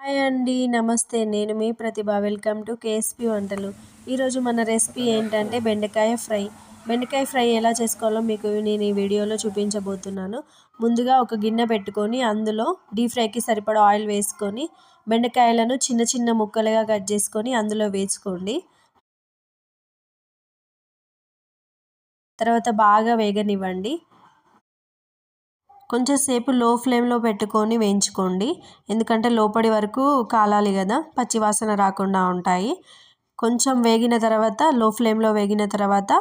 Hi అండి. నమస్తే. నేను మీ ప్రతిభ. వెల్కమ్ టు కేఎస్పీ వంటలు. ఈరోజు మన రెసిపీ ఏంటంటే బెండకాయ ఫ్రై. బెండకాయ ఫ్రై ఎలా చేసుకోవాలో మీకు నేను ఈ వీడియోలో చూపించబోతున్నాను. ముందుగా ఒక గిన్నె పెట్టుకొని అందులో డీప్ ఫ్రైకి సరిపడా ఆయిల్ వేసుకొని బెండకాయలను చిన్న చిన్న ముక్కలుగా కట్ చేసుకొని అందులో వేసుకోండి. తర్వాత బాగా వేగనివ్వండి. కొంచెం సేపు లో ఫ్లేమ్లో పెట్టుకొని వేయించుకోండి. ఎందుకంటే లోపలి వరకు కాలాలి కదా, పచ్చి వాసన రాకుండా ఉంటాయి. కొంచెం వేగిన తర్వాత లో ఫ్లేమ్లో వేగిన తర్వాత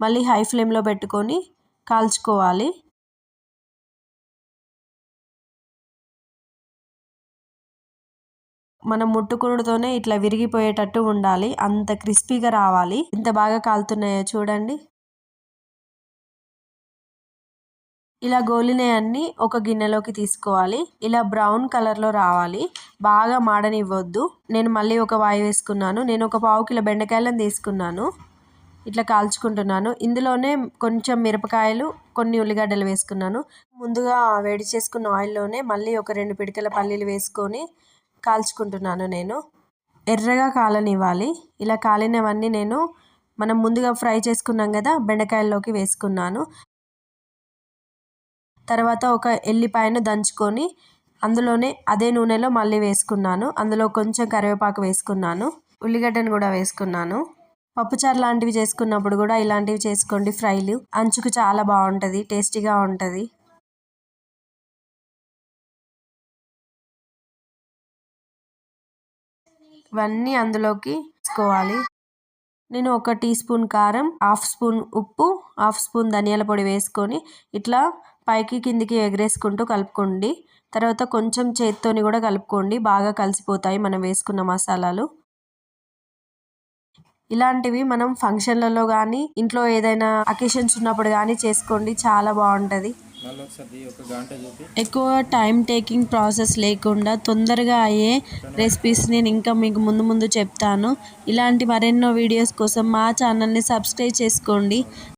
మళ్ళీ హై ఫ్లేమ్లో పెట్టుకొని కాల్చుకోవాలి. మనం ముట్టుకుడుతోనే ఇట్లా విరిగిపోయేటట్టు ఉండాలి. అంత క్రిస్పీగా రావాలి. ఎంత బాగా కాలుతున్నాయో చూడండి. ఇలా గోలినవన్నీ ఒక గిన్నెలోకి తీసుకోవాలి. ఇలా బ్రౌన్ కలర్లో రావాలి. బాగా మాడనివ్వద్దు. నేను మళ్ళీ ఒక వాయి వేసుకున్నాను. నేను ఒక పావు కిలో బెండకాయలను తీసుకున్నాను. ఇట్లా కాల్చుకుంటున్నాను. ఇందులోనే కొంచెం మిరపకాయలు, కొన్ని ఉల్లిగడ్డలు వేసుకున్నాను. ముందుగా వేడి చేసుకున్న ఆయిల్లోనే మళ్ళీ ఒక 2 పిడికెల పల్లీలు వేసుకొని కాల్చుకుంటున్నాను. నేను ఎర్రగా కాలనివ్వాలి. ఇలా కాలినవన్నీ మనం ముందుగా ఫ్రై చేసుకున్నాం కదా, బెండకాయల్లోకి వేసుకున్నాను. తర్వాత ఒక ఎల్లిపాయను దంచుకొని అందులోనే అదే నూనెలో మళ్ళీ వేసుకున్నాను. అందులో కొంచెం కరివేపాకు వేసుకున్నాను. ఉల్లిగడ్డను కూడా వేసుకున్నాను. పప్పుచారు లాంటివి చేసుకున్నప్పుడు కూడా ఇలాంటివి చేసుకోండి. ఫ్రైలు అంచుకు చాలా బాగుంటుంది, టేస్టీగా ఉంటుంది. ఇవన్నీ అందులోకి వేసుకోవాలి. నేను 1 టీ స్పూన్ కారం, 1/2 స్పూన్ ఉప్పు, 1/2 స్పూన్ ధనియాల పొడి వేసుకొని ఇట్లా పైకి కిందికి ఎగరేసుకుంటూ కలుపుకోండి. తర్వాత కొంచెం చేత్తోని కూడా కలుపుకోండి. బాగా కలిసిపోతాయి మనం వేసుకున్న మసాలాలు. ఇలాంటివి మనం ఫంక్షన్లలో కానీ ఇంట్లో ఏదైనా అకేషన్స్ ఉన్నప్పుడు కానీ చేసుకోండి. చాలా బాగుంటుంది. ఎక్కువ టైం టేకింగ్ ప్రాసెస్ లేకుండా తొందరగా అయ్యే రెసిపీస్ నేను ఇంకా మీకు ముందు చెప్తాను. ఇలాంటి మరెన్నో వీడియోస్ కోసం మా ఛానల్ని సబ్స్క్రైబ్ చేసుకోండి.